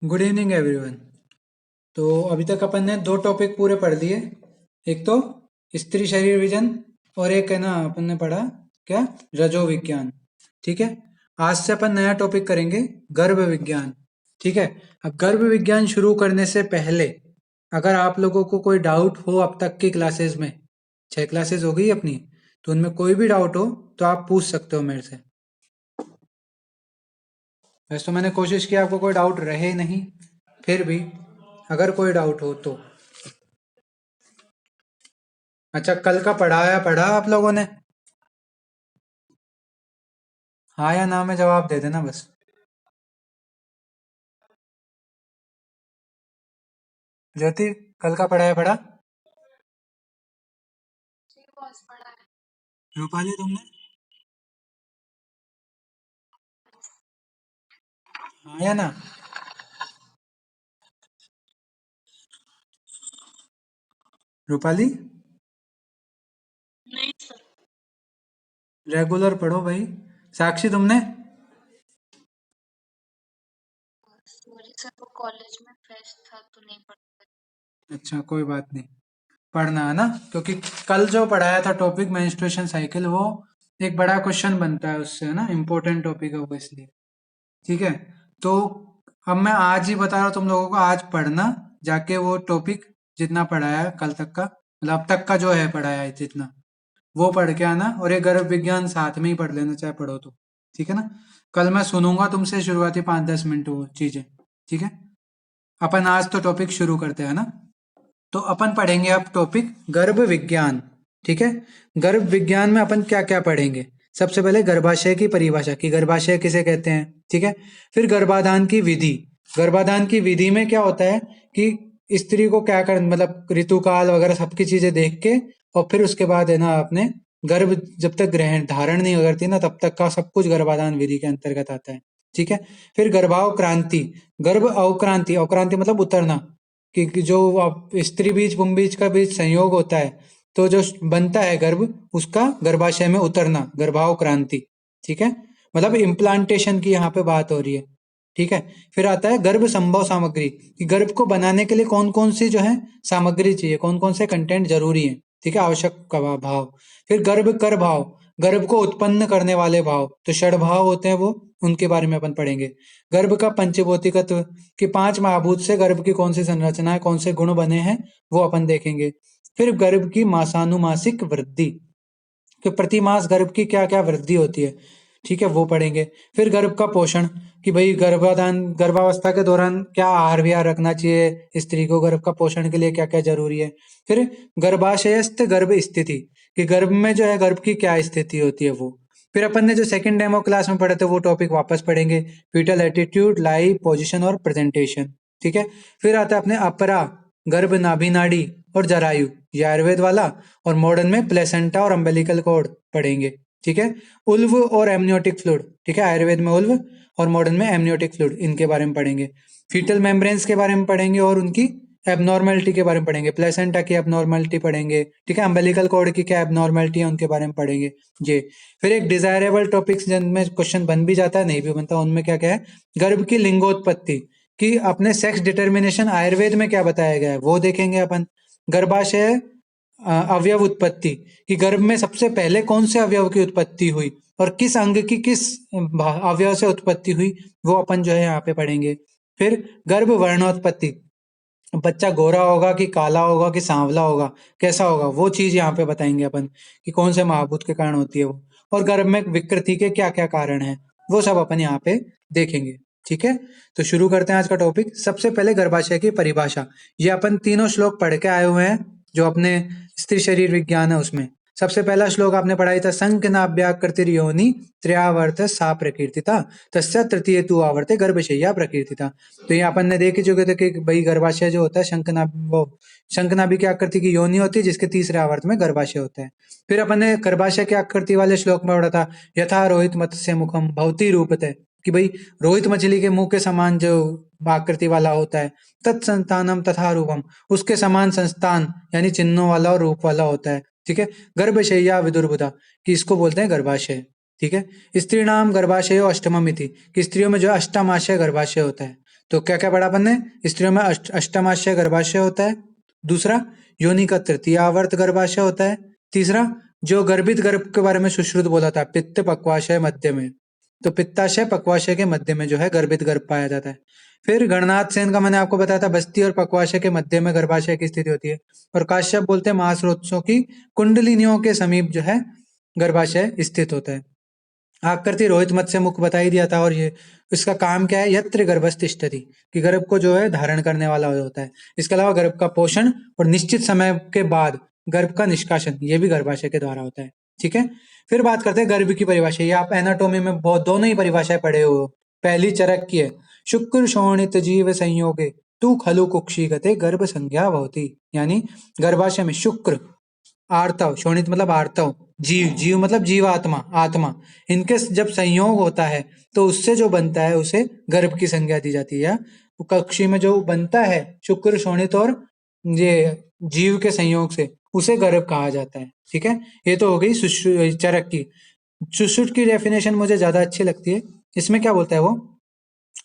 Good evening everyone. तो अभी तक अपन ने दो टॉपिक पूरे पढ़ लिए। एक तो स्त्री शरीर विजन और एक है ना अपन ने पढ़ा क्या, रजो विज्ञान। ठीक है। आज से अपन नया टॉपिक करेंगे, गर्भ विज्ञान। ठीक है। अब गर्भ विज्ञान शुरू करने से पहले अगर आप लोगों को कोई डाउट हो अब तक की क्लासेस में, 6 क्लासेस हो गई अपनी, तो उनमें कोई भी डाउट हो तो आप पूछ सकते हो मेरे से। वैसे तो मैंने कोशिश की आपको कोई डाउट रहे नहीं, फिर भी अगर कोई डाउट हो तो। अच्छा, कल का पढ़ा आप लोगों ने? हाँ या ना में जवाब दे देना बस। ज्योति, कल का पढ़ा? रूपाली तुमने? हाँ या ना? रूपाली, रेगुलर पढ़ो भाई। साक्षी तुमने? अच्छा कोई बात नहीं, पढ़ना है ना, क्योंकि कल जो पढ़ाया था टॉपिक मेंस्ट्रुएशन साइकिल, वो एक बड़ा क्वेश्चन बनता है उससे, है ना, इम्पोर्टेंट टॉपिक है वो, इसलिए। ठीक है। तो अब मैं आज ही बता रहा हूँ तुम लोगों को, आज पढ़ना जाके वो टॉपिक जितना पढ़ाया है कल तक का, मतलब अब तक का जो है पढ़ाया है जितना, वो पढ़ के आना। और ये गर्भ विज्ञान साथ में ही पढ़ लेना, चाहे पढ़ो तो। ठीक है ना। कल मैं सुनूंगा तुमसे शुरुआती 5-10 मिनट वो चीजें। ठीक है। अपन आज तो टॉपिक शुरू करते हैं ना। तो अपन पढ़ेंगे अब टॉपिक गर्भ विज्ञान। ठीक है। गर्भ विज्ञान में अपन क्या क्या पढ़ेंगे? सबसे पहले गर्भाशय की परिभाषा की, गर्भाशय किसे कहते हैं। ठीक है। फिर गर्भाधान की विधि। गर्भाधान की विधि में क्या होता है कि स्त्री को क्या कर, मतलब ऋतुकाल वगैरह सबकी चीजें देख के, और फिर उसके बाद है ना अपने गर्भ जब तक ग्रहण धारण नहीं करती ना, तब तक का सब कुछ गर्भाधान विधि के अंतर्गत आता है। ठीक है। फिर गर्भावक्रांति। गर्भ अवक्रांति, अवक्रांति मतलब उतरना, कि जो स्त्री बीज पुंस बीज का बीज संयोग होता है, तो जो बनता है गर्भ, उसका गर्भाशय में उतरना, गर्भावक्रांति। ठीक है। मतलब इम्प्लांटेशन की यहाँ पे बात हो रही है। ठीक है। फिर आता है गर्भ संभव सामग्री, कि गर्भ को बनाने के लिए कौन कौन सी जो है सामग्री चाहिए, कौन कौन से कंटेंट जरूरी है। ठीक है, आवश्यक भाव। फिर गर्भ कर भाव, गर्भ को उत्पन्न करने वाले भाव, तो षड भाव होते हैं वो, उनके बारे में अपन पढ़ेंगे। गर्भ का पंचभौतिकत्व, कि 5 महाभूत से गर्भ की कौन सी संरचना है, कौन से गुण बने हैं, वो अपन देखेंगे। फिर गर्भ की मासानुमासिक वृद्धि, कि प्रति मास गर्भ की क्या क्या वृद्धि होती है। ठीक है, वो पढ़ेंगे। फिर गर्भ का पोषण, कि भाई गर्भावस्था के दौरान क्या आहार विहार रखना चाहिए स्त्री को, गर्भ का पोषण के लिए क्या क्या जरूरी है। फिर गर्भाशयस्थ गर्भ स्थिति, कि गर्भ में जो है गर्भ की क्या स्थिति होती है वो। फिर अपन ने जो सेकंड डेमो क्लास में पढ़े थे वो टॉपिक वापस पढ़ेंगे, फीटल एटीट्यूड, लाई, पोजीशन और प्रेजेंटेशन। ठीक है। फिर आता है अपने अपरा, गर्भ नाभि नाड़ी और जरायु, ये आयुर्वेद वाला। और मॉडर्न में प्लेसेंटा और अम्बेलिकल कॉर्ड पढ़ेंगे। ठीक है। उल्व और एमनियोटिक फ्लूइड, ठीक है, आयुर्वेद में उल्व और मॉडर्न में एमनियोटिक फ्लूइड, इनके बारे में पढ़ेंगे। फीटल मेम्ब्रेन्स के बारे में पढ़ेंगे और उनकी एबनॉर्मेलिटी के बारे में पढ़ेंगे, प्लेसेंटा की एबनॉर्मेलिटी पढ़ेंगे। ठीक है, अम्बेलिकल कॉर्ड की क्या एबनॉर्मेलिटी है उनके बारे में पढ़ेंगे। ये फिर एक डिजायरेबल टॉपिक्स जिनमें क्वेश्चन बन भी जाता है नहीं भी बनता, उनमें क्या क्या है, गर्भ की लिंगोत्पत्ति, कि अपने सेक्स डिटर्मिनेशन आयुर्वेद में क्या बताया गया है वो देखेंगे अपन। गर्भाशय अवयव उत्पत्ति, कि गर्भ में सबसे पहले कौन से अवयव की उत्पत्ति हुई और किस अंग की किस अवयव से उत्पत्ति हुई, वो अपन जो है यहाँ पे पढ़ेंगे। फिर गर्भ वर्णोत्पत्ति, बच्चा गोरा होगा कि काला होगा कि सांवला होगा, कैसा होगा, वो चीज यहाँ पे बताएंगे अपन, कि कौन से महाभूत के कारण होती है वो। और गर्भ में विकृति के क्या क्या कारण है, वो सब अपन यहाँ पे देखेंगे। ठीक है। तो शुरू करते हैं आज का टॉपिक। सबसे पहले गर्भाशय की परिभाषा, ये अपन तीनों श्लोक पढ़ के आए हुए हैं जो अपने स्त्री शरीर विज्ञान है उसमें। सबसे पहला श्लोक आपने पढ़ाई था, संकनाभ्याकृतिर्योनि त्र्यावर्त सा प्रकीर्तिता, तस्य तृतीय तु आवर्ते गर्भशय्या प्रकीर्तिता। तो ये अपन ने देख ही चुके थे कि भाई गर्भाशय जो होता है शंखनाभि की आकृति की योनि होती है, जिसके तीसरे आवर्त में गर्भाशय होता है। फिर अपन ने गर्भाशय की आकृति वाले श्लोक में पढ़ा था, यथा रोहित मत्स्य मुखम भवती रूपते, कि भाई रोहित मछली के मुंह के समान जो आकृति वाला होता है, तत्संतानम तथा रूपम, उसके समान संस्थान यानी चिन्हों वाला और रूप वाला होता है। ठीक है। गर्भशय्या विदुर्बुदा, कि इसको बोलते हैं गर्भाशय। ठीक है। स्त्री नाम गर्भाशय अष्टमम इति, कि स्त्रियों में जो अष्टमाशय गर्भाशय होता है। तो क्या क्या पढ़ा अपन ने? स्त्रियों में अष्टमाशय गर्भाशय होता है, दूसरा योनि का तृतीयावर्त गर्भाशय होता है, तीसरा जो गर्भित गर्भ के बारे में सुश्रुत बोला था, पित्त पक्वाशय मध्य में, तो पित्ताशय पक्वाशय के मध्य में जो है गर्भित गर्भ पाया जाता है। फिर गणनाथ सेन का मैंने आपको बताया था, बस्ती और पक्वाशय के मध्य में गर्भाशय की स्थिति होती है। और काश्यप बोलते हैं महास्रोतों की कुंडलिनियों के समीप जो है गर्भाशय स्थित होता है। आकृति रोहित मत्स्य मुख बता ही दिया था। और ये इसका काम क्या है? यत्र गर्भस्तिष्ठति, कि गर्भ को जो है धारण करने वाला होता है। इसके अलावा गर्भ का पोषण और निश्चित समय के बाद गर्भ का निष्कासन, ये भी गर्भाशय के द्वारा होता है। ठीक है, फिर बात करते हैं गर्भ की परिभाषा। ये आप एनाटोमी में बहुत दोनों ही परिभाषाएं पढ़े हो। पहली चरक की है, शुक्र शोणित जीव संयोगे तू खलु कुक्षिगते गर्भ संज्ञा भवति, यानी गर्भाशय में शुक्र, आर्तव, शोणित मतलब आर्तव, जीव, जीव मतलब जीवात्मा, आत्मा, इनके जब संयोग होता है तो उससे जो बनता है उसे गर्भ की संज्ञा दी जाती है। कक्षी में जो बनता है शुक्र शोणित और ये जीव के संयोग से, उसे गर्भ कहा जाता है। ठीक है, ये तो हो गई चरक की। सुश्रुत की डेफिनेशन मुझे ज्यादा अच्छी लगती है। इसमें क्या बोलता है वो?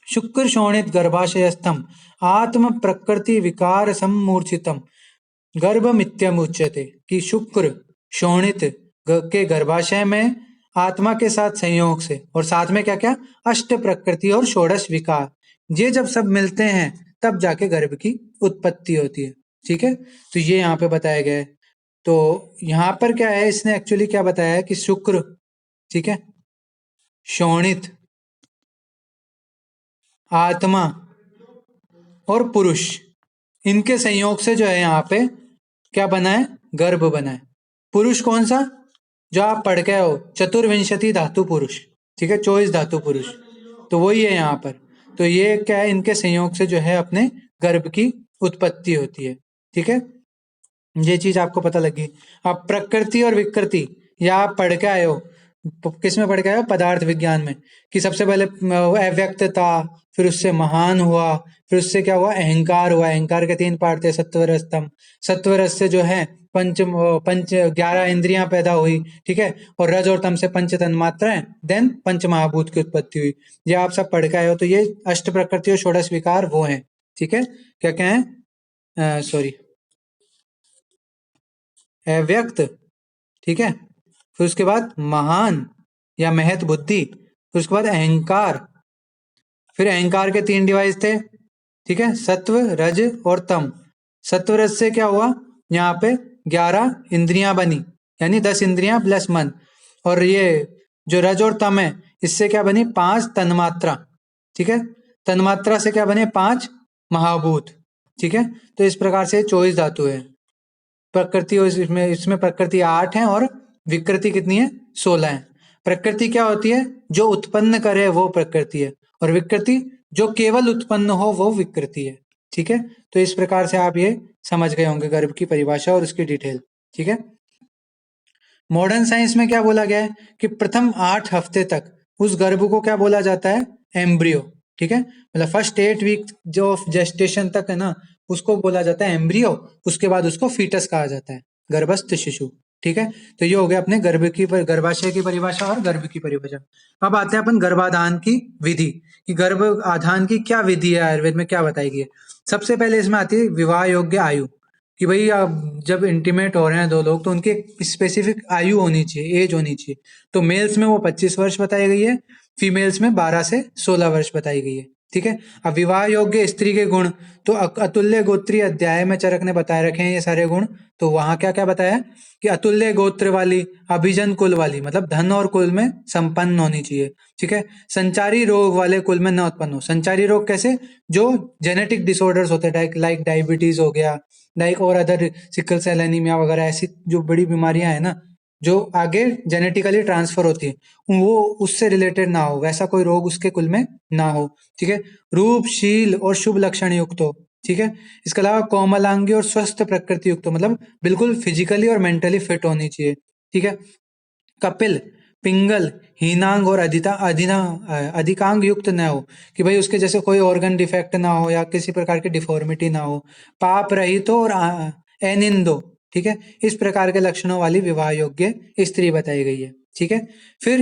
शुक्र शोणित गर्भाशयस्थम आत्म प्रकृति विकार सम्मूर्छितम गर्भमित्यमुच्यते, कि शुक्र शोणित के गर्भाशय में आत्मा के साथ संयोग से, और साथ में क्या क्या? अष्ट प्रकृति और षोडश विकार, ये जब सब मिलते हैं तब जाके गर्भ की उत्पत्ति होती है। ठीक है, तो ये यहाँ पे बताया गया है। तो यहाँ पर क्या है, इसने एक्चुअली क्या बताया है कि शुक्र, ठीक है, शोणित, आत्मा और पुरुष, इनके संयोग से जो है यहाँ पे क्या बना है? गर्भ बना है। पुरुष कौन सा? जो आप पढ़ के हो, चतुर्विंशति धातु पुरुष। ठीक है, 24 धातु पुरुष, तो वही है यहाँ पर। तो ये क्या है? इनके संयोग से जो है अपने गर्भ की उत्पत्ति होती है। ठीक है, ये चीज आपको पता लगी। अब प्रकृति और विकृति, या आप पढ़ के आए हो, किस में पढ़ के आए हो? पदार्थ विज्ञान में, कि सबसे पहले अव्यक्त था, फिर उससे महान हुआ, फिर उससे क्या हुआ? अहंकार हुआ। अहंकार के 3 पार्ट थे, सत्वर स्तंभ। सत्वर से जो है पंच पंच 11 इंद्रियां पैदा हुई। ठीक है, और रज और तम से पंच तन्मात्राएं, देन पंच महाभूत की उत्पत्ति हुई। ये आप सब पढ़ के आए हो। तो ये अष्ट प्रकृति और षोडश विकार वो है। ठीक है, क्या क्या है? सॉरी, अव्यक्त, ठीक है, फिर उसके बाद महान या महत बुद्धि, फिर उसके बाद अहंकार, फिर अहंकार के 3 डिवाइस थे। ठीक है, सत्व, रज और तम। सत्व रज से क्या हुआ? यहाँ पे 11 इंद्रियां बनी, यानी 10 इंद्रियां प्लस मन। और ये जो रज और तम है, इससे क्या बनी? 5 तन्मात्रा। ठीक है, तन्मात्रा से क्या बने? 5 महाभूत। ठीक है, तो इस प्रकार से 24 धातु है। प्रकृति, और इसमें इसमें प्रकृति 8 है और विकृति कितनी है? 16 है। प्रकृति क्या होती है? जो उत्पन्न करे वो प्रकृति है, और विकृति जो केवल उत्पन्न हो वो विकृति है। ठीक है, तो इस प्रकार से आप ये समझ गए होंगे गर्भ की परिभाषा और उसकी डिटेल। ठीक है, मॉडर्न साइंस में क्या बोला गया है कि प्रथम 8 हफ्ते तक उस गर्भ को क्या बोला जाता है? एम्ब्रियो। ठीक है, मतलब फर्स्ट 8 वीक जो जेस्टेशन तक है ना, उसको बोला जाता है एम्ब्रियो। उसके बाद उसको फीटस कहा जाता है, गर्भस्थ शिशु। ठीक है, तो ये हो गया अपने गर्भाशय की परिभाषा और गर्भ की परिभाषा। अब आते हैं अपन गर्भाधान की विधि, कि गर्भ आधान की क्या विधि है, आयुर्वेद में क्या बताई गई है। सबसे पहले इसमें आती है विवाह योग्य आयु, कि भाई अब जब इंटीमेट हो रहे हैं 2 लोग तो उनकी एक स्पेसिफिक आयु होनी चाहिए, एज होनी चाहिए। तो मेल्स में वो 25 वर्ष बताई गई है, फीमेल्स में 12 से 16 वर्ष बताई गई है। ठीक है, अब विवाह योग्य स्त्री के गुण, तो अतुल्य गोत्रीय अध्याय में चरक ने बताए रखे हैं ये सारे गुण। तो वहां क्या क्या बताया कि अतुल्य गोत्र वाली, अभिजन कुल वाली, मतलब धन और कुल में संपन्न होनी चाहिए। ठीक है, संचारी रोग वाले कुल में न उत्पन्न हो। संचारी रोग कैसे? जो जेनेटिक डिसऑर्डर्स होते हैं, लाइक डायबिटीज हो गया, लाइक और अदर सिकल सेल एनीमिया वगैरह, ऐसी जो बड़ी बीमारियां हैं ना, जो आगे जेनेटिकली ट्रांसफर होती है, वो उससे रिलेटेड ना हो, वैसा कोई रोग उसके कुल में ना हो। ठीक है, रूप, शील और शुभ लक्षण युक्त हो। ठीक है, इसके अलावा कोमलांगी और स्वस्थ प्रकृति युक्त हो, मतलब बिल्कुल फिजिकली और मेंटली फिट होनी चाहिए। ठीक है, कपिल, पिंगल, हीनांग और अधिकांग युक्त न हो, कि भाई उसके जैसे कोई ऑर्गन डिफेक्ट ना हो या किसी प्रकार की डिफॉर्मिटी ना हो। पाप रहित हो और अनिंदो। ठीक है, इस प्रकार के लक्षणों वाली विवाह योग्य स्त्री बताई गई है। ठीक है, फिर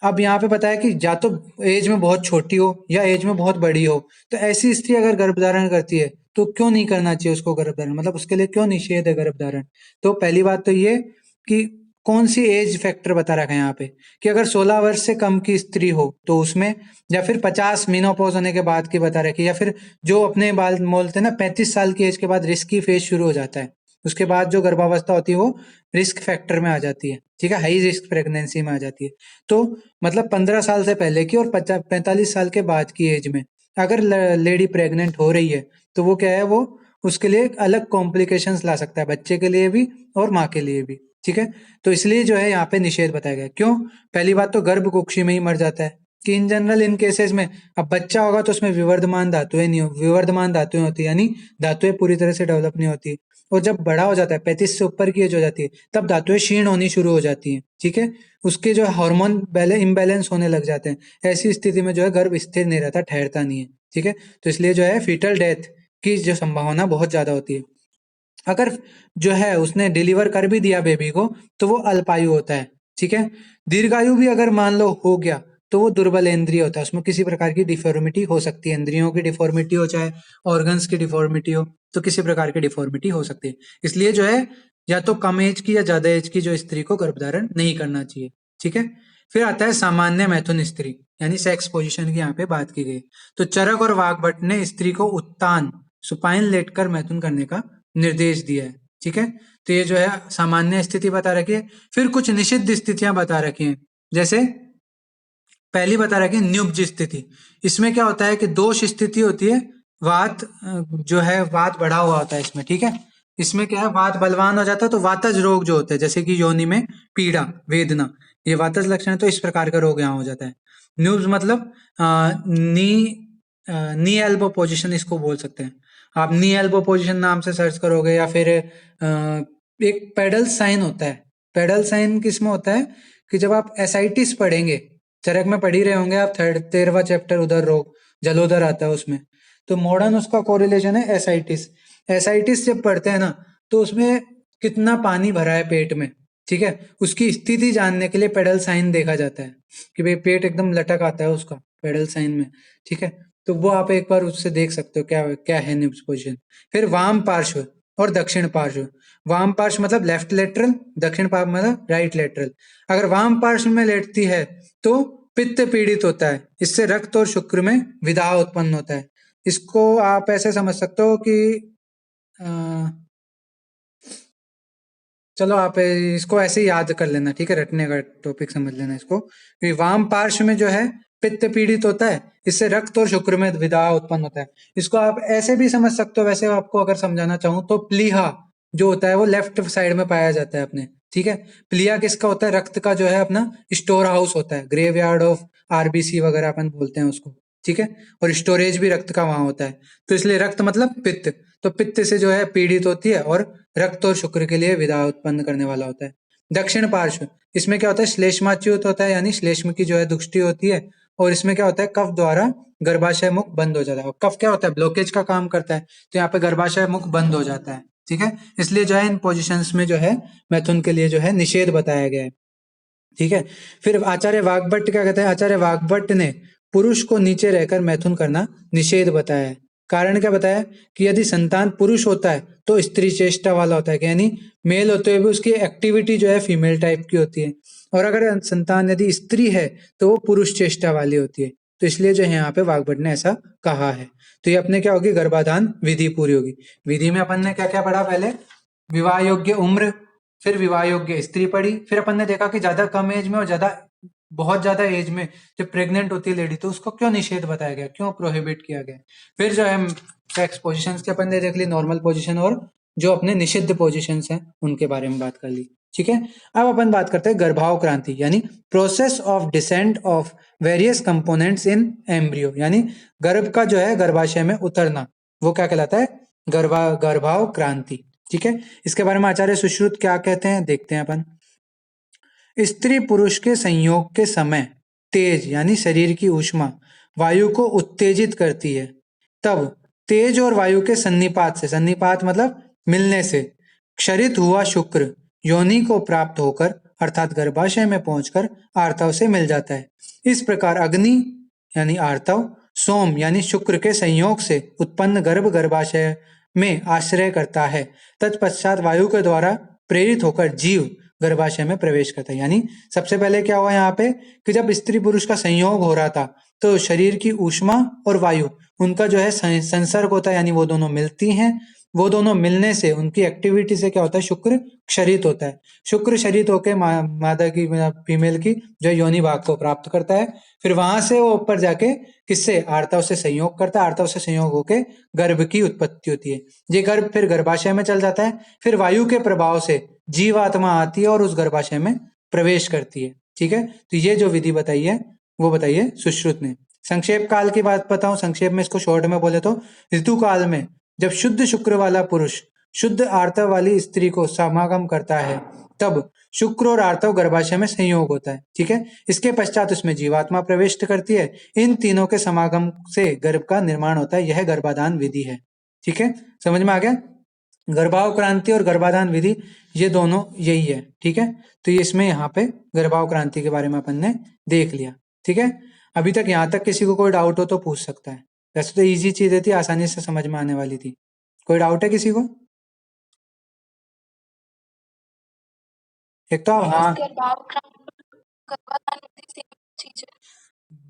अब यहाँ पे बताया कि या तो एज में बहुत छोटी हो या एज में बहुत बड़ी हो, तो ऐसी स्त्री अगर गर्भधारण करती है तो क्यों नहीं करना चाहिए उसको गर्भधारण, मतलब उसके लिए क्यों निषेध है गर्भधारण। तो पहली बात तो ये कि कौन सी एज फैक्टर बता रखा है यहाँ पे, कि अगर 16 वर्ष से कम की स्त्री हो तो उसमें, या फिर 50 मीनोपॉज होने के बाद की बता रखी है, या फिर जो अपने बाल बोलते हैं ना 35 साल की एज के बाद रिस्की फेज शुरू हो जाता है, उसके बाद जो गर्भावस्था होती है वो रिस्क फैक्टर में आ जाती है, ठीक है, हाई रिस्क प्रेगनेंसी में आ जाती है। तो मतलब 15 साल से पहले की और 45 साल के बाद की एज में अगर लेडी प्रेग्नेंट हो रही है तो वो क्या है, वो उसके लिए एक अलग कॉम्प्लिकेशंस ला सकता है, बच्चे के लिए भी और माँ के लिए भी, ठीक है। तो इसलिए जो है यहाँ पे निषेध बताया गया। क्यों? पहली बात तो गर्भ कुक्षी में ही मर जाता है, कि इन जनरल इन केसेस में अब बच्चा होगा तो उसमें विवर्धमान धातुएं नहीं हो, विवर्धमान धातुएं होती है, यानी धातुएं पूरी तरह से डेवलप नहीं होती, और जब बड़ा हो जाता है 35 से ऊपर की एज हो जाती है तब धातुएं क्षीण होनी शुरू हो जाती हैं, ठीक है, उसके जो हार्मोन इम्बैलेंस होने लग जाते हैं। ऐसी स्थिति में जो है गर्भ स्थिर नहीं रहता, ठहरता नहीं है, ठीक है। तो इसलिए जो है फीटल डेथ की जो संभावना बहुत ज्यादा होती है। अगर जो है उसने डिलीवर कर भी दिया बेबी को तो वो अल्पायु होता है, ठीक है। दीर्घायु भी अगर मान लो हो गया तो वो दुर्बल इंद्रिय होता है, उसमें किसी प्रकार की डिफॉर्मिटी हो सकती है, इंद्रियों की डिफॉर्मिटी हो चाहे ऑर्गन्स की डिफॉर्मिटी हो, तो किसी प्रकार की डिफॉर्मिटी हो सकती है। इसलिए जो है या तो कम एज की या ज्यादा एज की जो स्त्री को गर्भधारण नहीं करना चाहिए, ठीक है। फिर आता है सामान्य मैथुन स्त्री, यानी सेक्स पोजीशन की यहाँ पे बात की गई। तो चरक और वाग्भट ने स्त्री को उत्तान सुपाइन लेटकर मैथुन करने का निर्देश दिया है, ठीक है। तो ये जो है सामान्य स्थिति बता रखी है। फिर कुछ निषिद्ध स्थितियां बता रखी हैं, जैसे पहली बता रखी है न्युब्ज स्थिति। इसमें क्या होता है कि दोष स्थिति होती है, वात जो है वात बढ़ा हुआ होता है इसमें, ठीक है। इसमें क्या है, वात बलवान हो जाता है तो वातज रोग जो होते हैं, जैसे कि योनि में पीड़ा वेदना, ये वातज लक्षण है, तो इस प्रकार का रोग यहाँ हो जाता है। न्यूब्स मतलब नी नी एल्बो पोजिशन इसको बोल सकते हैं। आप नी एल्बो पोजिशन नाम से सर्च करोगे, या फिर एक पेडल साइन होता है। पेडल साइन किसमें होता है कि जब आप एसाइटिस पढ़ेंगे, चरक में पढ़ ही रहे होंगे आप, 13वां चैप्टर उधर रोग जलोदर आता है उसमें, तो मॉडर्न उसका कोरिलेशन है एसाइटिस। एसाइटिस जब पढ़ते हैं ना तो उसमें कितना पानी भरा है पेट में, ठीक है, उसकी स्थिति जानने के लिए पेडल साइन देखा जाता है, कि भाई पेट एकदम लटक आता है उसका पेडल साइन में, ठीक है। तो वो आप एक बार उससे देख सकते हो क्या क्या है निब्स पोजिशन। फिर वाम पार्श्व और दक्षिण पार्श्व। वाम पार्श्व मतलब लेफ्ट लेटरल, दक्षिण पार्श्व मतलब राइट लेटरल। अगर वाम पार्श्व में लेटती है तो पित्त पीड़ित होता है, इससे रक्त और शुक्र में विदाह उत्पन्न होता है। इसको आप ऐसे समझ सकते हो कि अ, चलो आप इसको ऐसे ही याद कर लेना, ठीक है, रटने का टॉपिक समझ लेना इसको, कि वाम पार्श्व में जो है पित्त पीड़ित होता है, इससे रक्त और शुक्र में विदाह उत्पन्न होता है। इसको आप ऐसे भी समझ सकते हो, वैसे आपको अगर समझाना चाहूँ तो प्लीहा जो होता है वो लेफ्ट साइड में पाया जाता है अपने, ठीक है। प्लिया किसका होता है, रक्त का जो है अपना स्टोर हाउस होता है, ग्रेव यार्ड ऑफ आरबीसी वगैरह अपन बोलते हैं उसको, ठीक है। और स्टोरेज भी रक्त का वहां होता है, तो इसलिए रक्त मतलब पित्त, तो पित्त से जो है पीड़ित होती है और रक्त और शुक्र के लिए विदाह उत्पन्न करने वाला होता है। दक्षिण पार्श्व, इसमें क्या होता है, श्लेष्माच्युत होता है, यानी श्लेष्म की जो है दुष्टि होती है, और इसमें क्या होता है, कफ द्वारा गर्भाशय मुख बंद हो जाता है। कफ क्या होता है, ब्लॉकेज का काम करता है, तो यहाँ पे गर्भाशय मुख बंद हो जाता है, ठीक है। इसलिए जो है इन पोजिशंस में जो है मैथुन के लिए जो है निषेध बताया गया है, ठीक है। फिर आचार्य वाग्भट क्या कहते हैं, आचार्य वाग्भट ने पुरुष को नीचे रहकर मैथुन करना निषेध बताया है। कारण क्या बताया, कि यदि संतान पुरुष होता है तो स्त्री चेष्टा वाला होता है, कि यानी मेल होते हुए भी उसकी एक्टिविटी जो है फीमेल टाइप की होती है, और अगर संतान यदि स्त्री है तो वो पुरुष चेष्टा वाली होती है। तो इसलिए जो है यहाँ पे वाग्भट ने ऐसा कहा है। तो ये अपने क्या होगी, गर्भाधान विधि पूरी होगी। विधि में अपन ने क्या क्या पढ़ा, पहले विवाह योग्य उम्र, फिर विवाह योग्य स्त्री पड़ी, फिर अपन ने देखा कि ज्यादा कम एज में और ज्यादा बहुत ज्यादा एज में जब प्रेग्नेंट होती है लेडी तो उसको क्यों निषेध बताया गया, क्यों प्रोहिबिट किया गया। फिर जो है सेक्स पोजीशंस के अपन ने देख ली, नॉर्मल पोजीशन और जो अपने निषिद्ध पोजीशंस हैं उनके बारे में बात कर ली, ठीक है। अब अपन बात करते हैं गर्भाव क्रांति, यानी process of descent of various components in embryo, यानी गर्भ का जो है गर्भाशय में उतरना, वो क्या कहलाता है, गर्भाव क्रांति, ठीक है। इसके बारे में आचार्य सुश्रुत क्या कहते हैं देखते हैं अपन। स्त्री पुरुष के संयोग के समय तेज यानी शरीर की ऊष्मा वायु को उत्तेजित करती है, तब तेज और वायु के सन्निपात से, सन्निपात मतलब मिलने से, क्षरित हुआ शुक्र योनि को प्राप्त होकर अर्थात गर्भाशय में पहुंचकर आर्तव से मिल जाता है। इस प्रकार अग्नि यानी आर्तव, सोम यानी शुक्र के संयोग से उत्पन्न गर्भ गर्भाशय में आश्रय करता है। तत्पश्चात वायु के द्वारा प्रेरित होकर जीव गर्भाशय में प्रवेश करता है। यानी सबसे पहले क्या हुआ यहाँ पे कि जब स्त्री पुरुष का संयोग हो रहा था तो शरीर की ऊष्मा और वायु उनका जो है संसर्ग होता है, यानी वो दोनों मिलती हैं। वो दोनों मिलने से उनकी एक्टिविटी से क्या होता है, शुक्र क्षरित होता है। शुक्र क्षरित होकर मादा की फीमेल की जो योनि भाग को प्राप्त करता है। फिर वहां से वो ऊपर जाके किससे, आर्तव से संयोग करता है। आर्तव से संयोग होकर गर्भ की उत्पत्ति होती है। ये गर्भ फिर गर्भाशय में चल जाता है। फिर वायु के प्रभाव से जीवात्मा आती है और उस गर्भाशय में प्रवेश करती है। ठीक है, तो ये जो विधि बताई है वो बताइए सुश्रुत ने। संक्षेप काल की बात बताऊं, संक्षेप में इसको शॉर्ट में बोले तो ऋतु काल में जब शुद्ध शुक्र वाला पुरुष शुद्ध आर्तव वाली स्त्री को समागम करता है तब शुक्र और आर्तव गर्भाशय में संयोग होता है। ठीक है, इसके पश्चात उसमें जीवात्मा प्रवेश करती है। इन तीनों के समागम से गर्भ का निर्माण होता है। यह गर्भाधान विधि है। ठीक है, समझ में आ गया। गर्भावक्रांति और गर्भाधान विधि ये दोनों यही है। ठीक है, तो ये इसमें यहाँ पे गर्भावक्रांति के बारे में अपन ने देख लिया। ठीक है, अभी तक यहाँ तक किसी को कोई डाउट हो तो पूछ सकता है। वैसे तो इजी चीजें थी, आसानी से समझ में आने वाली थी। कोई डाउट है किसी को? एक तो हाँ,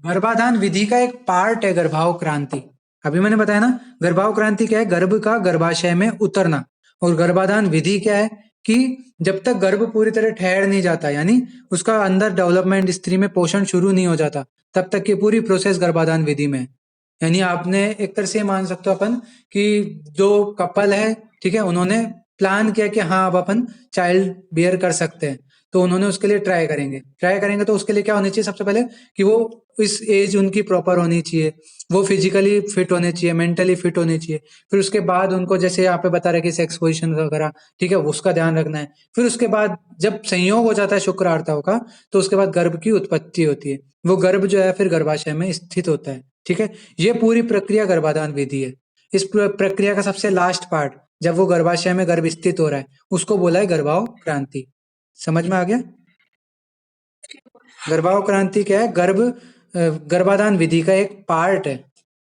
गर्भाधान विधि का एक पार्ट है गर्भावक्रांति। अभी मैंने बताया ना, गर्भावक्रांति क्या है, गर्भ का गर्भाशय में उतरना। और गर्भाधान विधि क्या है कि जब तक गर्भ पूरी तरह ठहर नहीं जाता, यानी उसका अंदर डेवलपमेंट, स्त्री में पोषण शुरू नहीं हो जाता, तब तक की पूरी प्रोसेस गर्भाधान विधि में है। यानी आपने एक तरह से मान सकते हो अपन कि दो कपल है, ठीक है, उन्होंने प्लान किया कि हाँ अब अपन चाइल्ड बियर कर सकते हैं, तो उन्होंने उसके लिए ट्राई करेंगे तो उसके लिए क्या होनी चाहिए, सबसे पहले कि वो इस एज उनकी प्रॉपर होनी चाहिए, वो फिजिकली फिट होने चाहिए, मेंटली फिट होने चाहिए। फिर उसके बाद उनको जैसे यहाँ पे बता रहे कि सेक्स पोजिशन वगैरह, ठीक है, उसका ध्यान रखना है। फिर उसके बाद जब संयोग हो जाता है शुक्र आर्तव का, तो उसके बाद गर्भ की उत्पत्ति होती है। वो गर्भ जो है फिर गर्भाशय में स्थित होता है। ठीक है, ये पूरी प्रक्रिया गर्भाधान विधि है। इस प्रक्रिया का सबसे लास्ट पार्ट, जब वो गर्भाशय में गर्भ स्थित हो रहा है, उसको बोला है गर्भावक्रांति। समझ में आ गया? गर्भावक्रांति क्या है, गर्भाधान विधि का एक पार्ट है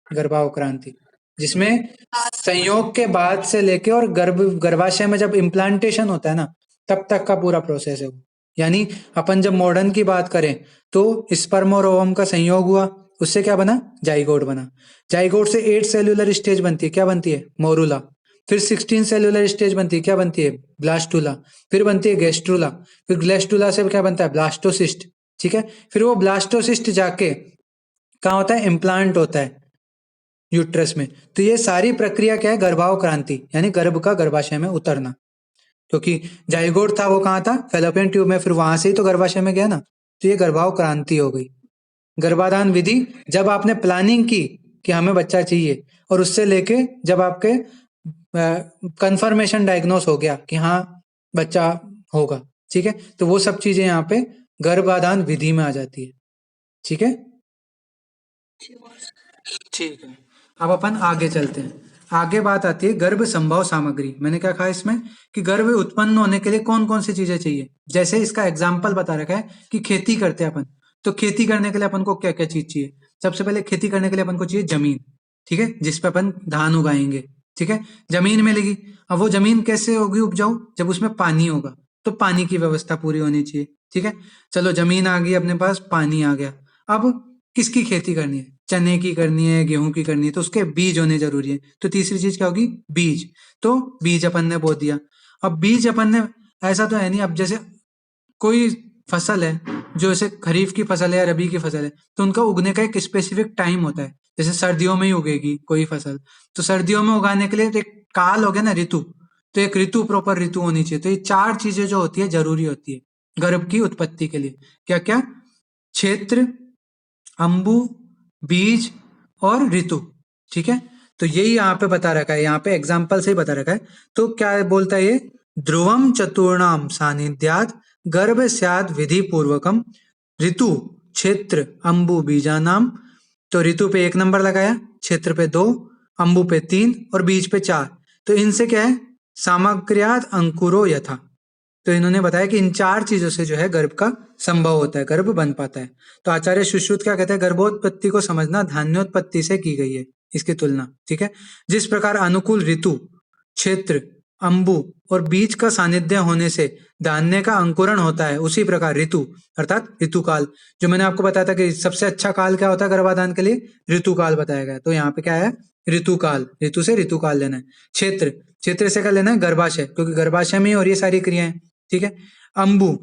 गर्भावक्रांति, जिसमें संयोग के बाद से लेके और गर्भाशय में जब इम्प्लांटेशन होता है ना, तब तक का पूरा प्रोसेस है वो। यानी अपन जब मॉडर्न की बात करें तो स्पर्म और ओवम का संयोग हुआ, उससे क्या बना, जाइगोट बना। जाइगोट से 8 सेल्यूलर स्टेज बनती है, क्या बनती है, मोरूला। फिर 16 सेल्यूलर स्टेज बनती है, क्या बनती है, ब्लास्टूला। फिर बनती है गैस्ट्रूला। फिर ग्लेस्टूला से क्या बनता है, ब्लास्टोसिस्ट। ठीक है, फिर वो ब्लास्टोसिस्ट जाके कहाँ होता है, इम्प्लांट होता है यूट्रस में। तो ये सारी प्रक्रिया क्या है, गर्भावक्रांति, यानी गर्भ का गर्भाशय में उतरना। क्योंकि जाइगोट था वो कहाँ था, फेलोपियन ट्यूब में, फिर वहां से ही तो गर्भाशय में गया ना, तो ये गर्भावक्रांति हो गई। गर्भाधान विधि जब आपने प्लानिंग की कि हमें बच्चा चाहिए, और उससे लेके जब आपके कंफर्मेशन डायग्नोस हो गया कि हाँ बच्चा होगा, ठीक है, तो वो सब चीजें यहाँ पे गर्भाधान विधि में आ जाती है। ठीक है, ठीक है, अब अपन आगे चलते हैं। आगे बात आती है गर्भ संभव सामग्री। मैंने क्या कहा इसमें कि गर्भ उत्पन्न होने के लिए कौन कौन सी चीजें चाहिए। जैसे इसका एग्जाम्पल बता रखा है कि खेती करते हैं अपन, तो खेती करने के लिए अपन को क्या क्या चीज चाहिए। सबसे पहले खेती करने के लिए अपन को चाहिए जमीन, ठीक है, जिसपे अपन धान उगाएंगे। ठीक है, जमीन मिलेगी। अब वो जमीन कैसे होगी उपजाऊ, जब उसमें पानी होगा, तो पानी की व्यवस्था पूरी होनी चाहिए। ठीक है, चलो जमीन आ गई अपने पास, पानी आ गया। अब किसकी खेती करनी है, चने की करनी है, गेहूं की करनी है, तो उसके बीज होने जरूरी है। तो तीसरी चीज क्या होगी, बीज। तो बीज अपन ने बो दिया। अब बीज अपन ने, ऐसा तो है नहीं, अब जैसे कोई फसल है जो ऐसे खरीफ की फसल है या रबी की फसल है, तो उनका उगने का एक स्पेसिफिक टाइम होता है। जैसे सर्दियों में ही उगेगी कोई फसल, तो सर्दियों में उगाने के लिए तो एक काल हो गया ना, ऋतु। तो एक ऋतु, प्रॉपर ऋतु होनी चाहिए। तो ये 4 चीजें जो होती है जरूरी होती है गर्भ की उत्पत्ति के लिए। क्या क्या, क्षेत्र, अंबु, बीज और ऋतु। ठीक है, तो यही यहाँ पे बता रखा है, यहाँ पे एग्जाम्पल से ही बता रखा है। तो क्या बोलता है ये, ध्रुवम चतुर्णाम सानिध्यात गर्भ स्याद विधि पूर्वकम ऋतु क्षेत्र अंबु बीजानाम। तो ऋतु पे 1 नंबर लगाया, क्षेत्र पे 2, अंबु पे 3 और बीज पे 4। तो इनसे क्या है, सामग्र्याद अंकुरो यथा, तो इन्होंने बताया कि इन 4 चीजों से जो है गर्भ का संभव होता है, गर्भ बन पाता है। तो आचार्य सुश्रुत क्या कहते हैं, गर्भोत्पत्ति को समझना धान्योत्पत्ति से की गई है इसकी तुलना, ठीक है। जिस प्रकार अनुकूल ऋतु, क्षेत्र, अंबु और बीज का सानिध्य होने से धान्य का अंकुरण होता है, उसी प्रकार ऋतु अर्थात ऋतुकाल, जो मैंने आपको बताया था कि सबसे अच्छा काल क्या होता है गर्भाधान के लिए, ऋतुकाल बताया गया। तो यहाँ पे क्या है, ऋतुकाल, ऋतु से ऋतुकाल लेना है। क्षेत्र, क्षेत्र से क्या लेना है, गर्भाशय, क्योंकि गर्भाशय में ही और ये सारी क्रियाएं, ठीक है। अंबु,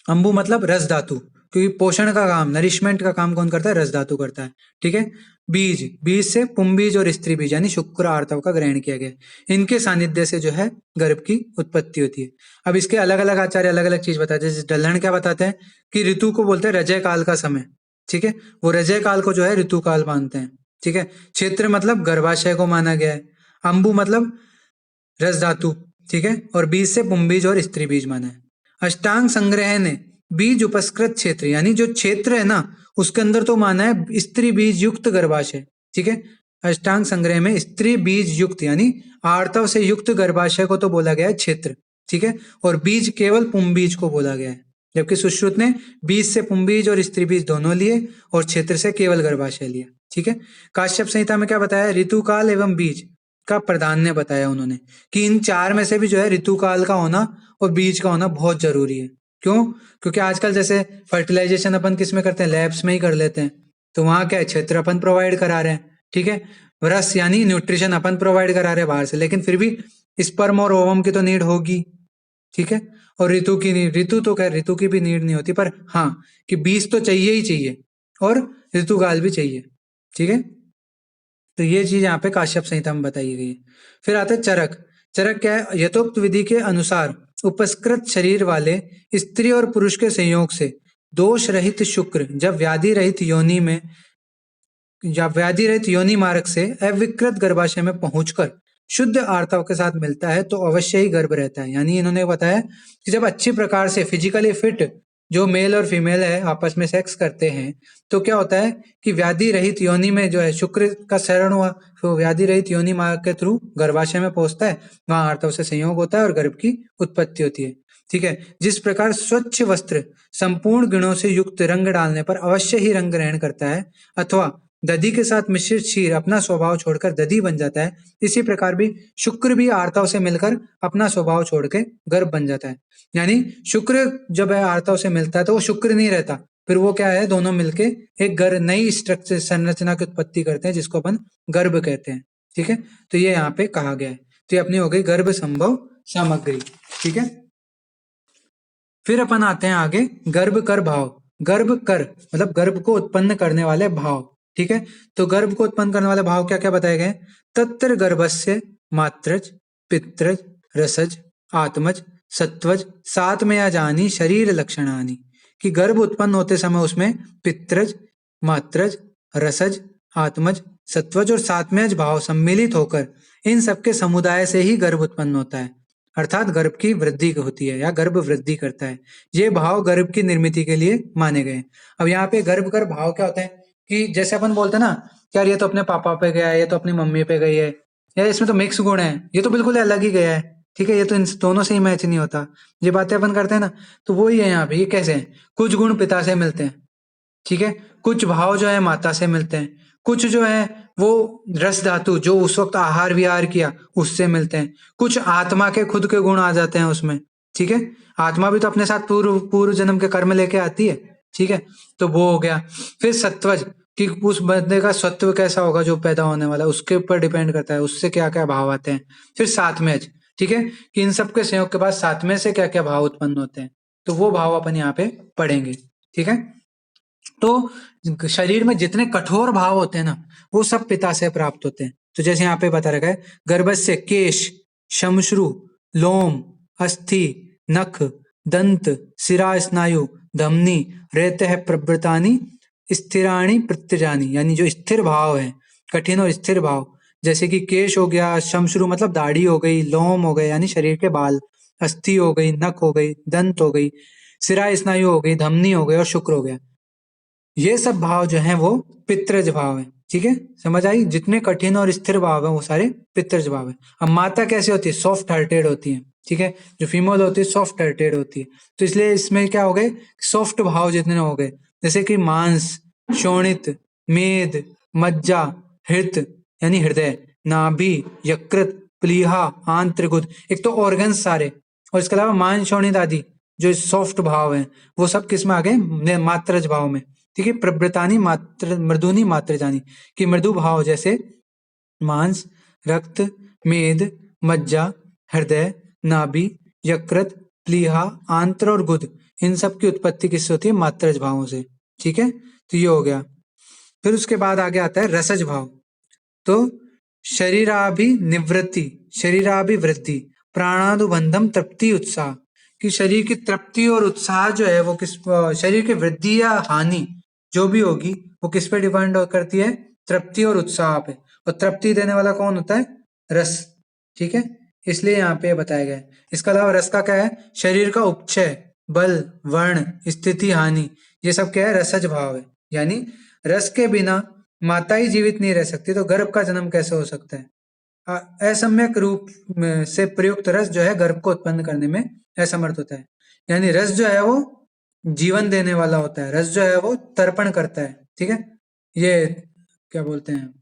अंबु मतलब रस धातु, क्योंकि पोषण का काम, नरिशमेंट का काम कौन करता है, रस धातु करता है, ठीक है। बीज, बीज से पुंबीज और स्त्री बीज यानी शुक्र आर्तव का ग्रहण किया गया। इनके सानिध्य से जो है गर्भ की उत्पत्ति होती है। अब इसके अलग अलग आचार्य अलग अलग चीज बताते हैं। जैसे डल्हन क्या बताते हैं कि ऋतु को बोलते हैं रजय काल का समय, ठीक है। वो रजय काल को जो है ऋतु काल मानते हैं, ठीक है। क्षेत्र मतलब गर्भाशय को माना गया है। अंबु मतलब रस धातु, ठीक है। और बीज से पुंबीज और स्त्री बीज माना है। अष्टांग संग्रह ने बीज उपस्कृत क्षेत्र यानी जो क्षेत्र है ना उसके अंदर तो माना है स्त्री बीज युक्त गर्भाशय, ठीक है। अष्टांग संग्रह में स्त्री बीज युक्त यानी आर्तव से युक्त गर्भाशय को तो बोला गया है क्षेत्र, ठीक है। और बीज केवल पुंबीज को बोला गया है, जबकि सुश्रुत ने बीज से पुंबीज और स्त्री बीज दोनों लिए और क्षेत्र से केवल गर्भाशय लिया, ठीक है। काश्यप संहिता में क्या बताया, ऋतुकाल एवं बीज का प्राधान्य बताया उन्होंने कि इन 4 में से भी जो है ऋतुकाल का होना और बीज का होना बहुत जरूरी है। क्यों, क्योंकि आजकल जैसे फर्टिलाइजेशन अपन किस में करते हैं, लैब्स में ही कर लेते हैं। तो वहां क्या है, क्षेत्र अपन प्रोवाइड करा रहे हैं, ठीक है। रस यानी न्यूट्रिशन अपन प्रोवाइड करा रहे हैं बाहर से, लेकिन फिर भी स्पर्म और ओवम की तो नीड होगी, ठीक है। और ऋतु की नीड, ऋतु तो खैर ऋतु की भी नीड नहीं होती, पर हाँ कि बीज तो चाहिए ही चाहिए और ऋतुकाल भी चाहिए, ठीक है। तो ये चीज यहाँ पे काश्यप संहिता में बताई गई है। फिर आता है चरक। चरक क्या है, यथोक्त विधि के अनुसार उपस्कृत शरीर वाले स्त्री और पुरुष के संयोग से दोष रहित शुक्र जब व्याधि रहित योनि में या व्याधि रहित योनि मार्ग से अविकृत गर्भाशय में पहुंचकर शुद्ध आर्तव के साथ मिलता है तो अवश्य ही गर्भ रहता है। यानी इन्होंने बताया कि जब अच्छी प्रकार से फिजिकली फिट जो मेल और फीमेल है आपस में सेक्स करते हैं तो क्या होता है कि व्याधि रहित योनि में जो है शुक्र का शरण हुआ, तो व्याधि रहित योनि मार्ग के थ्रू गर्भाशय में पहुंचता है, वहां आर्तव से संयोग होता है और गर्भ की उत्पत्ति होती है, ठीक है। जिस प्रकार स्वच्छ वस्त्र संपूर्ण गुणों से युक्त रंग डालने पर अवश्य ही रंग ग्रहण करता है अथवा दधि के साथ मिश्रित क्षीर अपना स्वभाव छोड़कर दधि बन जाता है, इसी प्रकार भी शुक्र भी आर्तव से मिलकर अपना स्वभाव छोड़ के गर्भ बन जाता है। यानी शुक्र जब है आर्तव से मिलता है तो वो शुक्र नहीं रहता, फिर वो क्या है, दोनों मिलके एक नई स्ट्रक्चर संरचना की उत्पत्ति करते हैं जिसको अपन गर्भ कहते हैं, ठीक है। तो ये यहाँ पे कहा गया है। तो ये अपनी हो गई गर्भ संभव सामग्री, ठीक है। फिर अपन आते हैं आगे गर्भ कर भाव। गर्भ कर मतलब गर्भ को उत्पन्न करने वाले भाव, ठीक है। तो गर्भ को उत्पन्न करने वाले भाव क्या क्या बताए गए, तत्र गर्भस्य मात्रज पित्रज रसज आत्मज सत्वज सातमया जानी शरीर लक्षणानि, कि गर्भ उत्पन्न होते समय उसमें पित्रज मात्रज रसज आत्मज सत्वज और सातमयज भाव सम्मिलित होकर इन सबके समुदाय से ही गर्भ उत्पन्न होता है, अर्थात गर्भ की वृद्धि होती है या गर्भ वृद्धि करता है। ये भाव गर्भ की निर्मिति के लिए माने गए। अब यहाँ पे गर्भ कर भाव क्या होते हैं कि जैसे अपन बोलते हैं ना कि यार ये तो अपने पापा पे गया है, ये तो अपनी मम्मी पे गई है, या इसमें तो मिक्स गुण है, ये तो बिल्कुल अलग ही गया है, ठीक है, ये तो इन दोनों से ही मैच नहीं होता। ये बातें अपन करते हैं ना, तो वही है यहाँ पे। ये कैसे है, कुछ गुण पिता से मिलते हैं, ठीक है, कुछ भाव जो है माता से मिलते हैं, कुछ जो है वो रस धातु जो उस वक्त आहार विहार किया उससे मिलते हैं, कुछ आत्मा के खुद के गुण आ जाते हैं उसमें, ठीक है। आत्मा भी तो अपने साथ पूर्व पूर्व जन्म के कर्म लेके आती है, ठीक है। तो वो हो गया। फिर सत्वज कि उस बंदे का सत्व कैसा होगा जो पैदा होने वाला है उसके ऊपर डिपेंड करता है, उससे क्या क्या भाव आते हैं। फिर सातवें, ठीक है, कि इन सबके संयोग के बाद सातवें से क्या क्या भाव उत्पन्न होते हैं, तो वो भाव अपन यहाँ पे पढ़ेंगे, ठीक है। तो शरीर में जितने कठोर भाव होते हैं ना वो सब पिता से प्राप्त होते हैं। तो जैसे यहाँ पे बता रखा है, गर्भस्य केश शमश्रु लोम अस्थि नख दंत शिरा स्नायु धमनी रेतः प्रवृत्तानि स्थिराणि प्रत्यजानि, यानी जो स्थिर भाव है, कठिन और स्थिर भाव, जैसे कि केश हो गया, शमश्रु मतलब दाढ़ी हो गई, लोम हो गए यानी शरीर के बाल, अस्थि हो गई, नख हो गई, दंत हो गई, शिरा स्नायु हो गई, धमनी हो गई और शुक्र हो गया। ये सब भाव जो हैं वो पितृज भाव है, ठीक है, समझ आई। जितने कठिन और स्थिर भाव है वो सारे पितृज भाव है। अब माता कैसे होती है, सॉफ्ट हार्टेड होती है, ठीक है। जो फीमेल होती है सॉफ्ट हार्टेड होती है, तो इसलिए इसमें क्या हो गए, सॉफ्ट भाव जितने हो गए, जैसे कि मांस, शोणित, मेद, मज्जा, हृत यानी हृदय, नाभि, यकृत, प्लीहा, आंत्र, गुद, एक तो ऑर्गन्स सारे, और इसके अलावा मान, शोणित आदि जो सॉफ्ट भाव हैं वो सब किस में आ गए, मात्रज भाव में। ठीक है। प्रभृतानि मात्र मृदुनि मात्रजानि, कि मृदु भाव जैसे मांस, रक्त, मेद, मज्जा, हृदय, नाभि, यकृत, प्लीहा, आंत्र और गुद, इन सब की उत्पत्ति किससे होती है, मात्रज भावों से। ठीक है। तो ये हो गया। फिर उसके बाद आगे आता है रसज भाव। तो शरीराभिनिवृत्ति, शरीराभिवृद्धि, प्राणानुबंधम, तृप्ति, उत्साह, कि शरीर की तृप्ति और उत्साह जो है वो किस, शरीर की वृद्धि या हानि जो भी होगी वो किस पे डिपेंड करती है, तृप्ति और उत्साह पे। और तृप्ति देने वाला कौन होता है, रस। ठीक है। इसलिए यहाँ पे बताया गया है। इसके अलावा रस का क्या है, शरीर का उपक्षय, बल, वर्ण, स्थिति, हानि, ये सब क्या है, रसज भाव है। यानी रस के बिना माता ही जीवित नहीं रह सकती, तो गर्भ का जन्म कैसे हो सकता है। असम्यक रूप से प्रयुक्त रस जो है गर्भ को उत्पन्न करने में असमर्थ होता है। यानी रस जो है वो जीवन देने वाला होता है, रस जो है वो तर्पण करता है। ठीक है। ये क्या बोलते हैं,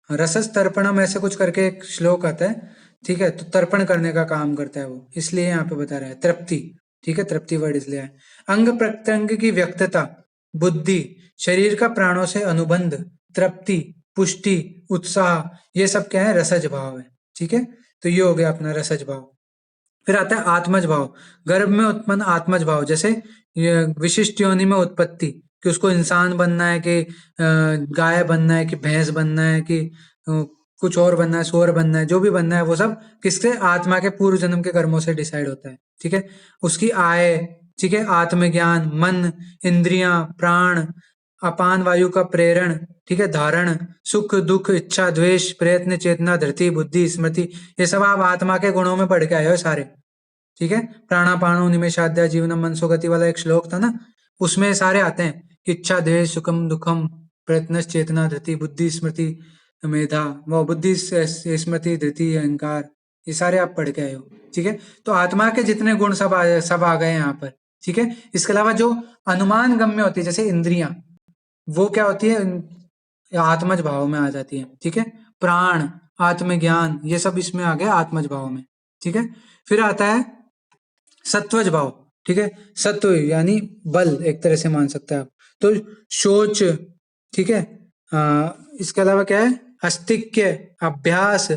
रसस तर्पणम ऐसे कुछ करके एक श्लोक आता है। ठीक है। तो तर्पण करने का काम करता है वो, इसलिए यहाँ पे बता रहा है तृप्ति। ठीक है। तृप्ति वर्ड इसलिए है। अंग प्रत्यंग की व्यक्तता, बुद्धि, शरीर का प्राणों से अनुबंध, तृप्ति, पुष्टि, उत्साह, ये सब क्या है, रसज भाव है। ठीक है। तो ये हो गया अपना रसज भाव। फिर आता है आत्मज भाव, गर्भ में उत्पन्न आत्मज भाव, जैसे ये विशिष्ट योनि में उत्पत्ति, कि उसको इंसान बनना है कि गाय बनना है कि भैंस बनना है कि कुछ और बनना है, सुअर बनना है, जो भी बनना है वो सब किससे, आत्मा के पूर्व जन्म के कर्मों से डिसाइड होता है। ठीक है। उसकी आय, ठीक है, आत्मज्ञान, मन, इंद्रियां, प्राण, अपान वायु का प्रेरण, ठीक है, धारण, सुख दुख, इच्छा द्वेष, प्रयत्न, चेतना, धृति, बुद्धि, स्मृति, ये सब आप आत्मा के गुणों में पढ़ के आए हो सारे। ठीक है। प्राणापानो निमेषाध्याय जीवनम मनसो गति वाला एक श्लोक था ना, उसमें सारे आते हैं, इच्छा द्वेष सुखम दुखम, प्रयत्न, चेतना, धृति, बुद्धि, स्मृति, मेधा, वो बुद्धि, स्मृति, धृति, अहंकार, ये सारे आप पढ़ के आए हो। ठीक है। तो आत्मा के जितने गुण सब आ गए यहाँ पर। ठीक है। इसके अलावा जो अनुमान गम्य होती है, जैसे इंद्रियां, वो क्या होती है, आत्मज भाव में आ जाती है। ठीक है। प्राण, आत्मज्ञान, ये सब इसमें आ गया आत्मज भाव में। ठीक है। फिर आता है सत्वज भाव। ठीक है। सत्व यानी बल, एक तरह से मान सकते हैं आप। तो शोच, ठीक है, इसके अलावा क्या है, अस्तिक्य, अभ्यास,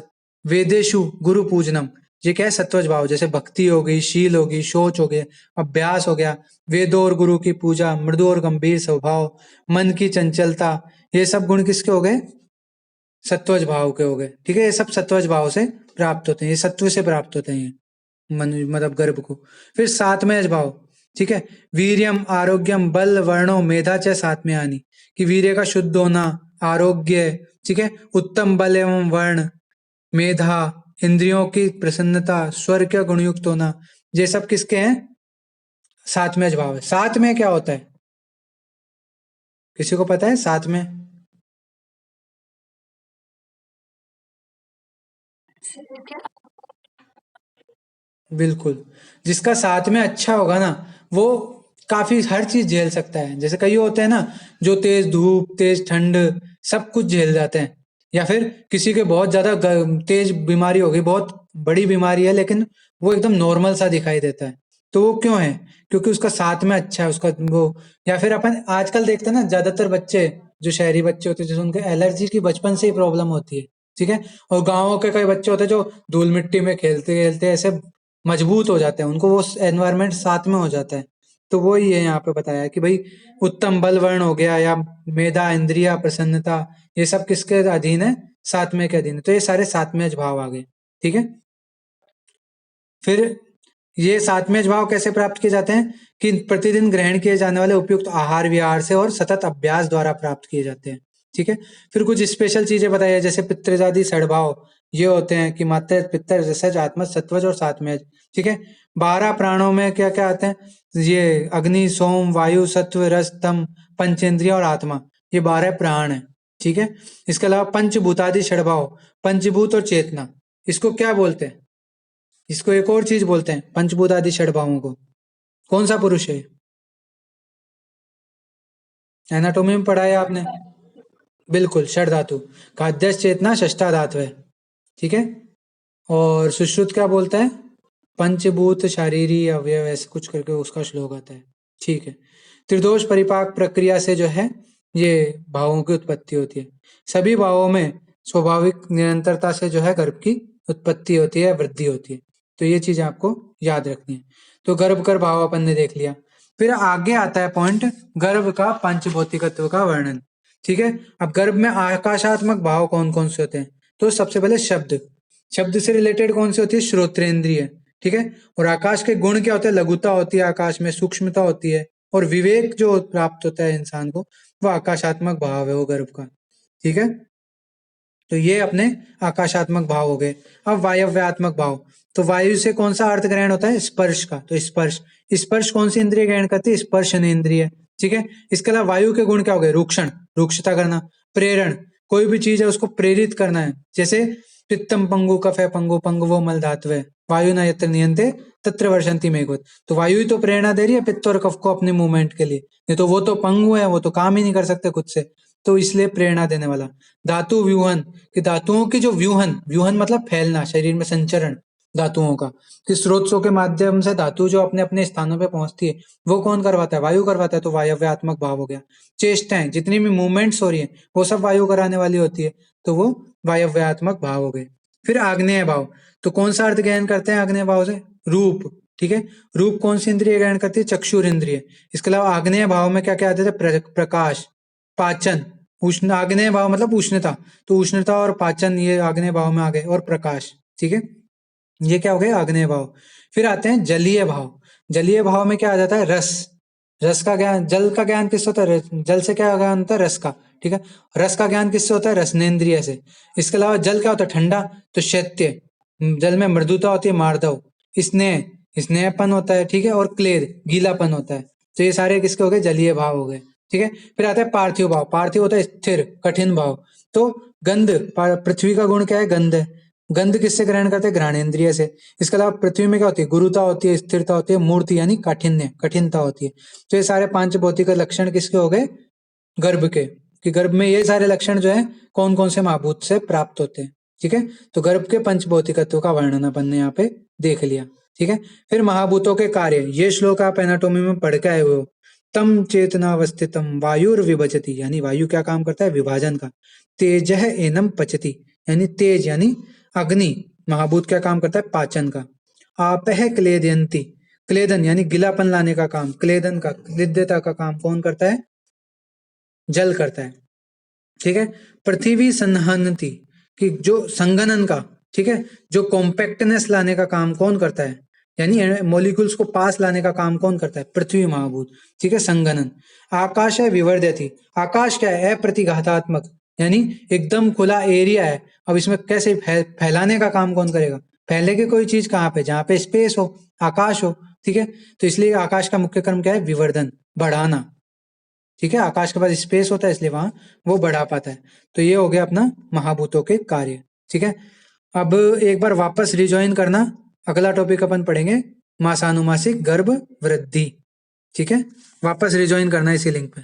वेदेशु गुरु पूजनम, ये क्या है, सत्वज भाव, जैसे भक्ति हो गई, शील होगी, शोच हो गया, अभ्यास हो गया, वेदों और गुरु की पूजा, मृदु और गंभीर स्वभाव, मन की चंचलता, ये सब गुण किसके हो गए, सत्वज भाव के हो गए। ठीक है। ये सब सत्वज भाव से प्राप्त होते हैं, ये सत्व से प्राप्त होते हैं, मतलब गर्भ को। फिर सातवें भाव, ठीक है, वीर्यम, आरोग्यम, बल, वर्णो, मेधा च सातवें आनी, कि वीर्य का शुद्ध होना, आरोग्य, ठीक है, उत्तम बल एवं वर्ण, मेधा, इंद्रियों की प्रसन्नता, स्वर का गुणयुक्त होना, ये सब किसके हैं, सातवें भाव है। सात में क्या होता है, किसी को पता है सात में? बिल्कुल। जिसका साथ में अच्छा होगा ना, वो काफी हर चीज झेल सकता है। जैसे कई होते हैं ना, जो तेज धूप, तेज ठंड, सब कुछ झेल जाते हैं। या फिर किसी के बहुत ज्यादा तेज बीमारी हो गई, बहुत बड़ी बीमारी है, लेकिन वो एकदम नॉर्मल सा दिखाई देता है। तो वो क्यों है, क्योंकि उसका साथ में अच्छा है उसका वो। या फिर अपन आजकल देखते हैं ना, ज्यादातर बच्चे जो शहरी बच्चे होते हैं, जैसे उनके एलर्जी की बचपन से ही प्रॉब्लम होती है। ठीक है। और गाँवों के कई बच्चे होते हैं जो धूल मिट्टी में खेलते खेलते ऐसे मजबूत हो जाते हैं, उनको वो एनवायरनमेंट साथ में हो जाता है। तो वो ही है यहाँ पे बताया कि भाई उत्तम बल वर्ण हो गया, या मेधा, इंद्रिया, प्रसन्नता, ये सब किसके अधीन है, सातवें के अधीन है। तो ये सारे सातवें भाव आ गए। ठीक है। फिर ये सातवें भाव कैसे प्राप्त किए जाते हैं, कि प्रतिदिन ग्रहण किए जाने वाले उपयुक्त आहार विहार से और सतत अभ्यास द्वारा प्राप्त किए जाते हैं। ठीक है। फिर कुछ स्पेशल चीजें बताई है, जैसे पितृजादि षडभाव, ये होते हैं कि मात्र पितर, जसज, आत्मज, सत्वज और सात्मज। ठीक है। 12 प्राणों में क्या क्या आते हैं, ये अग्नि, सोम, वायु, सत्व, रस, तम, पंचेंद्रिय और आत्मा, ये 12 प्राण है। ठीक है। इसके अलावा पंचभूतादि षडभाव, पंचभूत और चेतना, इसको क्या बोलते हैं? इसको एक और चीज बोलते हैं पंचभूतादि षडभावों को। कौन सा पुरुष है? एनाटोमी में पढ़ा है आपने? बिल्कुल, षड धातु। खाद्य चेतना षष्ठा धातु है, ठीक है। और सुश्रुत क्या बोलता है? पंचभूत शारीरी अवयव, ऐसे कुछ करके उसका श्लोक आता है, ठीक है। त्रिदोष परिपाक प्रक्रिया से जो है ये भावों की उत्पत्ति होती है। सभी भावों में स्वाभाविक निरंतरता से जो है गर्भ की उत्पत्ति होती है, वृद्धि होती है। तो ये चीज आपको याद रखनी है। तो गर्भ कर भाव अपन ने देख लिया। फिर आगे आता है पॉइंट गर्भ का पंचभौतिकत्व का वर्णन, ठीक है। अब गर्भ में आकाशात्मक भाव कौन कौन से होते हैं? तो सबसे पहले शब्द, शब्द से रिलेटेड कौन सी होती है? श्रोत्रेंद्रिय, ठीक है। और आकाश के गुण क्या होते हैं? लघुता होती है आकाश में, सूक्ष्मता होती है, और विवेक जो प्राप्त होता है इंसान को, वो आकाशात्मक भाव है वो गर्भ का, ठीक है। तो ये अपने आकाशात्मक भाव हो गए। अब वायव्यात्मक भाव, तो वायु से कौन सा अर्थ ग्रहण होता है? स्पर्श का। तो स्पर्श, स्पर्श कौन सी इंद्रिय ग्रहण करती है? स्पर्शन इंद्रिय, ठीक है। इसके अलावा वायु के गुण क्या हो गए? रूक्षण, रूक्षता करना। प्रेरण, कोई भी चीज है उसको प्रेरित करना है, जैसे पित्तम पंगु कफ है पंगु पंगवो मल धातु है, वायु न यत्र नियंते तत्र वर्षंति मेघवत। तो वायु ही तो प्रेरणा दे रही है पित्त और कफ को अपने मूवमेंट के लिए, नहीं तो वो तो पंगु है, वो तो काम ही नहीं कर सकते खुद से, तो इसलिए प्रेरणा देने वाला। धातु व्यूहन, कि धातुओं की जो व्यूहन, व्यूहन मतलब फैलना, शरीर में संचरण धातुओं का, कि स्रोतों के माध्यम से धातु जो अपने अपने स्थानों पे पहुंचती है, वो कौन करवाता है? वायु करवाता है। तो वायव्यात्मक भाव हो गया। चेष्टाएं, जितनी भी मूवमेंट्स हो रही है वो सब वायु कराने वाली होती है, तो वो वायव्यात्मक भाव हो गए। फिर आग्नेय भाव, तो कौन सा अर्थ ग्रहण करते हैं आग्नेय भाव से? रूप, ठीक है। रूप कौन सी इंद्रिय ग्रहण करती है? चक्षुर इंद्रिय। इसके अलावा आग्नेय भाव में क्या क्या आते थे? प्रकाश, पाचन, उष्ण, आग्नेय भाव मतलब उष्णता, तो उष्णता और पाचन ये आग्नेय भाव में आ गए, और प्रकाश, ठीक है। ये क्या हो गए? आग्नेय भाव। फिर आते हैं जलीय भाव। जलीय भाव में क्या आ जाता है? रस, रस का ज्ञान, जल का ज्ञान किससे होता है? जल से क्या ज्ञान होता है? रस का, ठीक है। रस का ज्ञान किससे होता है? रसनेन्द्रिय से। इसके अलावा जल क्या होता है? ठंडा, तो शैत्य, जल में मृदुता होती है, मार्दव। स्नेह, स्नेहपन होता है, ठीक है। और क्लेद, गीलापन होता है। तो ये सारे किसके हो गए? जलीय भाव हो गए, ठीक है। फिर आता है पार्थिव भाव। पार्थिव होता है स्थिर, कठिन भाव। तो गंध, पृथ्वी का गुण क्या है? गंध है। गंध किससे ग्रहण करते हैं? घ्राणेन्द्रिय से। इसके अलावा पृथ्वी में क्या होती है? गुरुता होती है, स्थिरता होती है, मूर्ति यानी काठिन्य, कठिनता होती है। तो ये सारे पांच भौतिक लक्षण किसके हो गए? गर्भ के, कि गर्भ में ये सारे लक्षण जो है कौन कौन से महाभूत से प्राप्त होते हैं, ठीक है। तो गर्भ के पंचभौतिकत्व का वर्णन अपन ने यहाँ पे देख लिया, ठीक है। फिर महाभूतों के कार्य, ये श्लोक आप एनाटोमी में पढ़ के आए हुए हो। तम चेतनावस्थितम वायुर्विभजति, यानी वायु क्या काम करता है? विभाजन का। तेजः एनम पचति, यानी तेज यानी अग्नि, महाभूत क्या काम करता है? पाचन का। आपह क्लेदयंती, क्लेदन यानी गिलापन लाने का काम, क्लेदन का, क्लिद्यता का काम कौन करता है? जल करता है, ठीक है। पृथ्वी संहनती, कि जो संघनन का, ठीक है, जो कॉम्पैक्टनेस लाने का काम कौन करता है? यानी मॉलिक्यूल्स को पास लाने का काम कौन करता है? पृथ्वी महाभूत, ठीक है, संघनन। आकाश है विवर्धयति, आकाश क्या है? अप्रतिघातात्मक, यानी एकदम खुला एरिया है, अब इसमें कैसे फैलाने का काम कौन करेगा? फैलेगी कोई चीज कहाँ पे? जहाँ पे स्पेस हो, आकाश हो, ठीक है। तो इसलिए आकाश का मुख्य कर्म क्या है? विवर्धन, बढ़ाना, ठीक है। आकाश के पास स्पेस होता है इसलिए वहां वो बढ़ा पाता है। तो ये हो गया अपना महाभूतों के कार्य, ठीक है। अब एक बार वापस रिजॉइन करना, अगला टॉपिक अपन पढ़ेंगे मासानुमासिक गर्भ वृद्धि, ठीक है। वापस रिजॉइन करना इसी लिंक पे।